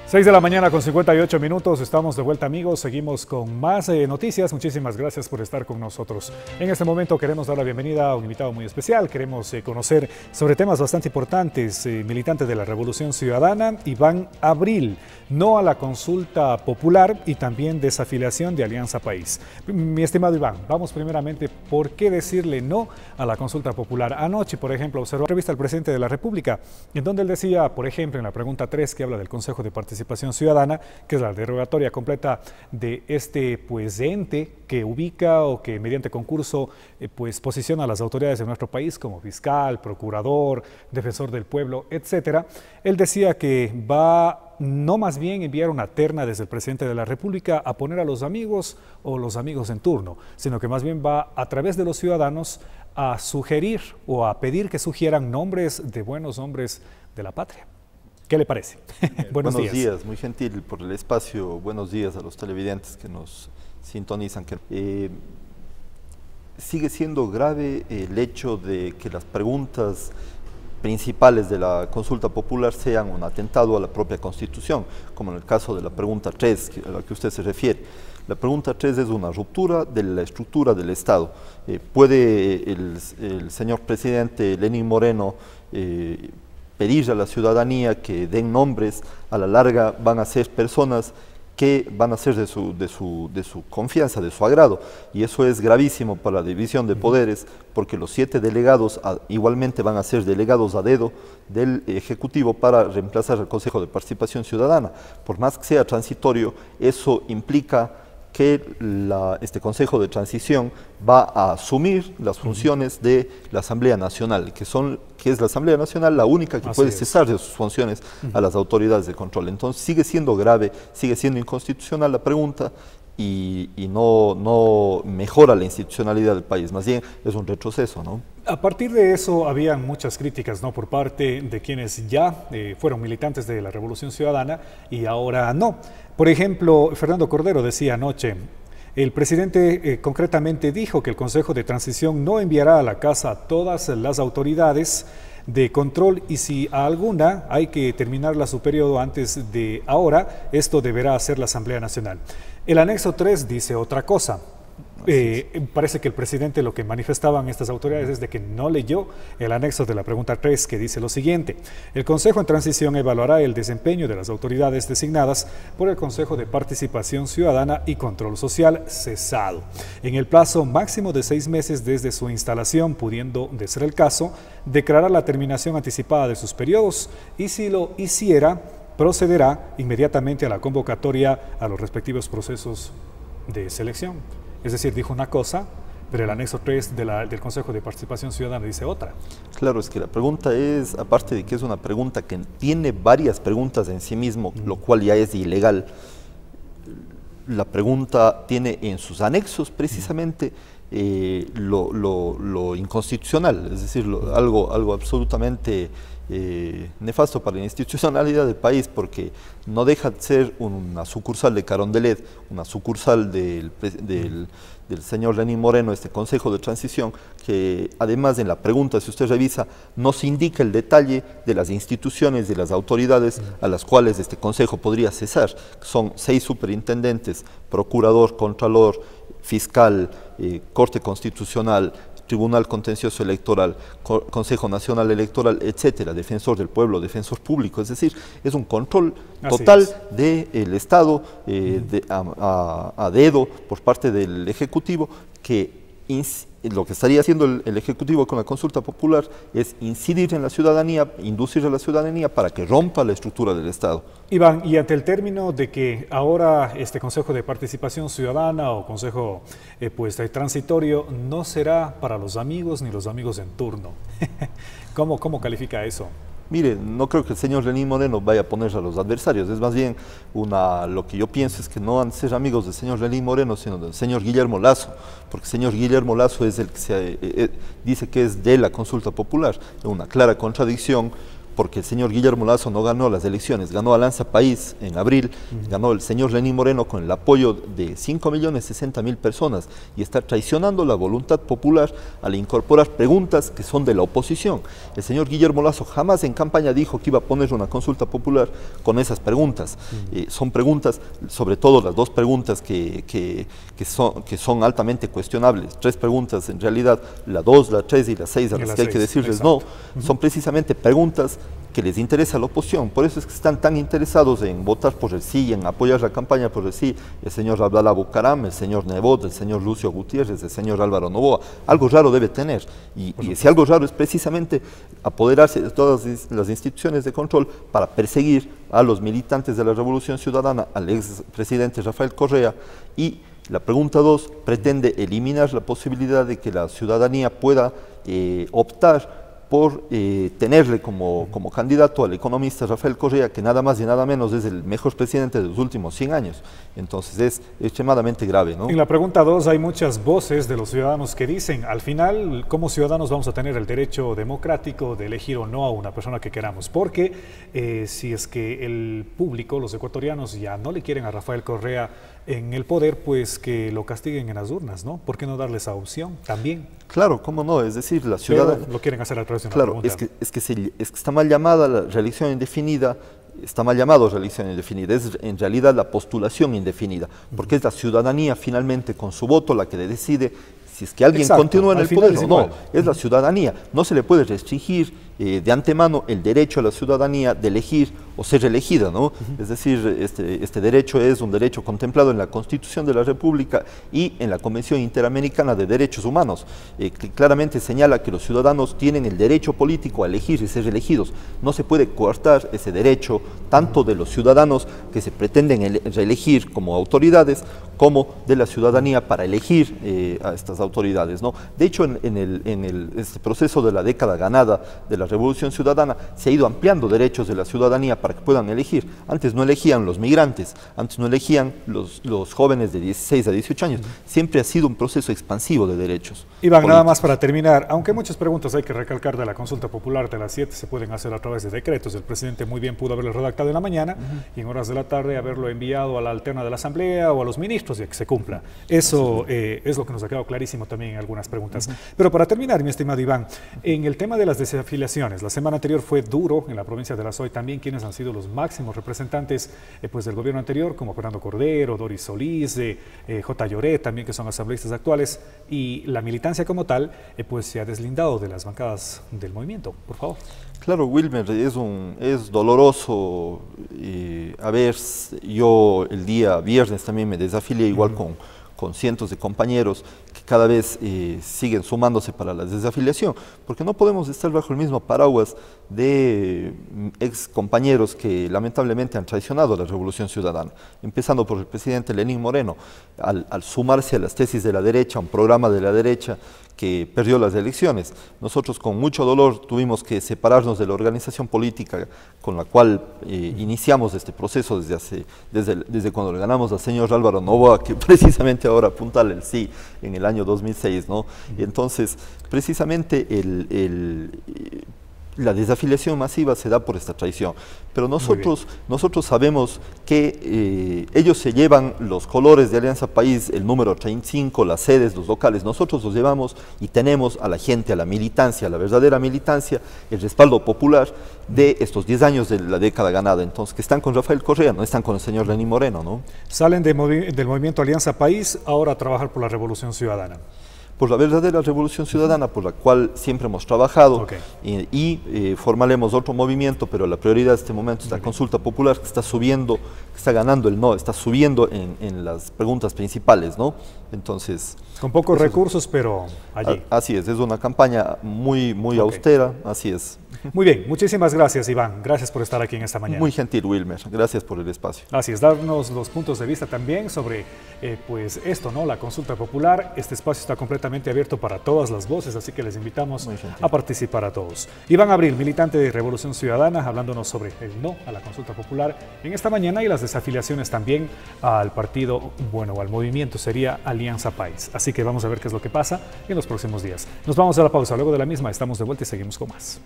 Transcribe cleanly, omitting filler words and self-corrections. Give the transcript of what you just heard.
6 de la mañana con 58 minutos, estamos de vuelta amigos, seguimos con más noticias, muchísimas gracias por estar con nosotros. En este momento queremos dar la bienvenida a un invitado muy especial, queremos conocer sobre temas bastante importantes, militante de la Revolución Ciudadana, Iván Abril, no a la consulta popular y también desafiliación de Alianza País. Mi estimado Iván, vamos primeramente, ¿por qué decirle no a la consulta popular? Anoche, por ejemplo, observó una entrevista al presidente de la República, en donde él decía, por ejemplo, en la pregunta 3, que habla del Consejo de Participación Ciudadana, que es la derogatoria completa de este ente que ubica o que mediante concurso posiciona a las autoridades de nuestro país como fiscal, procurador, defensor del pueblo, etcétera. Él decía que va no más bien enviar una terna desde el presidente de la República a poner a los amigos o los amigos en turno, sino que más bien va a través de los ciudadanos a sugerir o a pedir que sugieran nombres de buenos hombres de la patria. ¿Qué le parece? Buenos días, muy gentil por el espacio. Buenos días a los televidentes que nos sintonizan. Sigue siendo grave el hecho de que las preguntas principales de la consulta popular sean un atentado a la propia Constitución, como en el caso de la pregunta 3 a la que usted se refiere. La pregunta 3 es una ruptura de la estructura del Estado. ¿Puede el señor presidente Lenín Moreno pedir a la ciudadanía que den nombres? A la larga van a ser personas que van a ser de su confianza, de su agrado, y eso es gravísimo para la división de poderes, porque los 7 delegados igualmente van a ser delegados a dedo del Ejecutivo para reemplazar al Consejo de Participación Ciudadana. Por más que sea transitorio, eso implica que este Consejo de Transición va a asumir las funciones de la Asamblea Nacional, que es la Asamblea Nacional la única que puede cesar de sus funciones a las autoridades de control. Entonces sigue siendo grave, sigue siendo inconstitucional la pregunta y no mejora la institucionalidad del país, más bien es un retroceso, ¿no? A partir de eso habían muchas críticas, ¿no?, por parte de quienes ya fueron militantes de la Revolución Ciudadana y ahora no. Por ejemplo, Fernando Cordero decía anoche, el presidente concretamente dijo que el Consejo de Transición no enviará a la casa a todas las autoridades de control y si a alguna hay que terminarla su periodo antes de ahora, esto deberá hacer la Asamblea Nacional. El anexo 3 dice otra cosa. Parece que el presidente lo que manifestaban estas autoridades es de que no leyó el anexo de la pregunta 3, que dice lo siguiente: el Consejo en Transición evaluará el desempeño de las autoridades designadas por el Consejo de Participación Ciudadana y Control Social cesado en el plazo máximo de 6 meses desde su instalación, pudiendo, de ser el caso, declarar la terminación anticipada de sus periodos y si lo hiciera, procederá inmediatamente a la convocatoria a los respectivos procesos de selección. Es decir, dijo una cosa, pero el anexo 3 del Consejo de Participación Ciudadana dice otra. Claro, es que la pregunta es, aparte de que es una pregunta que tiene varias preguntas en sí mismo, lo cual ya es ilegal, la pregunta tiene en sus anexos precisamente lo inconstitucional, es decir, algo absolutamente nefasto para la institucionalidad del país, porque no deja de ser una sucursal de Carondelet, una sucursal del señor Lenín Moreno, este Consejo de Transición, que además en la pregunta, si usted revisa, no se indica el detalle de las instituciones, de las autoridades a las cuales este Consejo podría cesar. Son 6 superintendentes, procurador, contralor, fiscal, Corte Constitucional, Tribunal Contencioso Electoral, Consejo Nacional Electoral, etcétera, defensor del pueblo, defensor público. Es decir, es un control total del Estado a dedo por parte del Ejecutivo, que lo que estaría haciendo el Ejecutivo con la consulta popular es incidir en la ciudadanía, inducir a la ciudadanía para que rompa la estructura del Estado. Iván, y ante el término de que ahora este Consejo de Participación Ciudadana o Consejo transitorio no será para los amigos ni los amigos en turno, ¿cómo califica eso? Mire, no creo que el señor Lenín Moreno vaya a poner a los adversarios, es más bien lo que yo pienso es que no van a ser amigos del señor Lenín Moreno, sino del señor Guillermo Lasso, porque el señor Guillermo Lasso es el que dice que es de la consulta popular, una clara contradicción porque el señor Guillermo Lasso no ganó las elecciones, ganó Alianza País en abril, ganó el señor Lenín Moreno con el apoyo de 5.060.000 personas y está traicionando la voluntad popular al incorporar preguntas que son de la oposición. El señor Guillermo Lasso jamás en campaña dijo que iba a poner una consulta popular con esas preguntas. Son preguntas, sobre todo las dos preguntas que son altamente cuestionables, 3 preguntas en realidad, la 2, la 3 y la 6 a las que hay que decirles no, son precisamente preguntas que les interesa a la oposición. Por eso es que están tan interesados en votar por el sí, en apoyar la campaña por el sí, el señor Abdalá Bucaram, el señor Nebot, el señor Lucio Gutiérrez, el señor Álvaro Novoa. Algo raro debe tener, y ese algo raro es precisamente apoderarse de todas las instituciones de control para perseguir a los militantes de la Revolución Ciudadana, al expresidente Rafael Correa. Y la pregunta 2 pretende eliminar la posibilidad de que la ciudadanía pueda optar por tenerle como candidato al economista Rafael Correa, que nada más y nada menos es el mejor presidente de los últimos 100 años. Entonces es extremadamente grave, ¿no? En la pregunta 2 hay muchas voces de los ciudadanos que dicen, al final, como ciudadanos vamos a tener el derecho democrático de elegir o no a una persona que queramos, porque si es que el público, los ecuatorianos, ya no le quieren a Rafael Correa en el poder, pues que lo castiguen en las urnas, ¿no? ¿Por qué no darle esa opción también? Claro, cómo no, es decir, la ciudadanía... Pero lo quieren hacer a través de una claro, pregunta. es que está mal llamada la reelección indefinida, está mal llamado reelección indefinida, es en realidad la postulación indefinida, porque es la ciudadanía finalmente con su voto la que le decide si es que alguien continúa en el poder o no, es la ciudadanía. No se le puede restringir de antemano el derecho a la ciudadanía de elegir o ser elegida, ¿no? Es decir, este derecho es un derecho contemplado en la Constitución de la República y en la Convención Interamericana de Derechos Humanos, que claramente señala que los ciudadanos tienen el derecho político a elegir y ser elegidos. No se puede coartar ese derecho tanto de los ciudadanos que se pretenden reelegir como autoridades, como de la ciudadanía para elegir a estas autoridades, ¿no? De hecho, en este proceso de la década ganada de la Revolución Ciudadana se ha ido ampliando derechos de la ciudadanía para que puedan elegir. Antes no elegían los migrantes, antes no elegían los jóvenes de 16 a 18 años. Siempre ha sido un proceso expansivo de derechos. Iván, políticos. Nada más para terminar, aunque muchas preguntas hay que recalcar de la consulta popular de las 7 se pueden hacer a través de decretos. El presidente muy bien pudo haberlo redactado en la mañana y en horas de la tarde haberlo enviado a la alterna de la Asamblea o a los ministros y que se cumpla. Eso es lo que nos ha quedado clarísimo también en algunas preguntas. Pero para terminar, mi estimado Iván, en el tema de las desafiliaciones, la semana anterior fue duro en la provincia de La Soy también, quienes han sido los máximos representantes pues del gobierno anterior, como Fernando Cordero, Doris Solís, J. Lloret, también que son asambleístas actuales, y la militancia como tal pues se ha deslindado de las bancadas del movimiento. Por favor. Claro, Wilmer, es doloroso. A ver, yo el día viernes también me desafilié igual con cientos de compañeros que cada vez siguen sumándose para la desafiliación, porque no podemos estar bajo el mismo paraguas de ex compañeros que lamentablemente han traicionado a la Revolución Ciudadana, empezando por el presidente Lenín Moreno, al sumarse a las tesis de la derecha, a un programa de la derecha que perdió las elecciones. Nosotros con mucho dolor tuvimos que separarnos de la organización política con la cual iniciamos este proceso desde cuando le ganamos al señor Álvaro Novoa, que precisamente ahora apuntale el sí en el año 2006, ¿no? Y entonces, precisamente la desafiliación masiva se da por esta traición, pero nosotros sabemos que ellos se llevan los colores de Alianza País, el número 35, las sedes, los locales, nosotros los llevamos y tenemos a la gente, a la militancia, a la verdadera militancia, el respaldo popular de estos 10 años de la década ganada, entonces que están con Rafael Correa, no están con el señor Lenín Moreno, ¿no? Salen del movimiento Alianza País ahora a trabajar por la Revolución Ciudadana. Por la verdadera Revolución Ciudadana, por la cual siempre hemos trabajado, y formaremos otro movimiento, pero la prioridad de este momento es la consulta popular, que está subiendo, que está ganando el no, está subiendo en las preguntas principales, ¿no? Entonces... Con pocos recursos, pero allí. Así es una campaña muy austera, así es. Muy bien, muchísimas gracias, Iván. Gracias por estar aquí en esta mañana. Muy gentil, Wilmer. Gracias por el espacio. Así es, darnos los puntos de vista también sobre pues esto, ¿no? La consulta popular. Este espacio está completamente abierto para todas las voces, así que les invitamos a participar a todos. Iván Abril, militante de Revolución Ciudadana, hablándonos sobre el no a la consulta popular en esta mañana y las desafiliaciones también al partido, bueno, al movimiento sería Alianza País. Así que vamos a ver qué es lo que pasa en los próximos días. Nos vamos a la pausa. Luego de la misma estamos de vuelta y seguimos con más.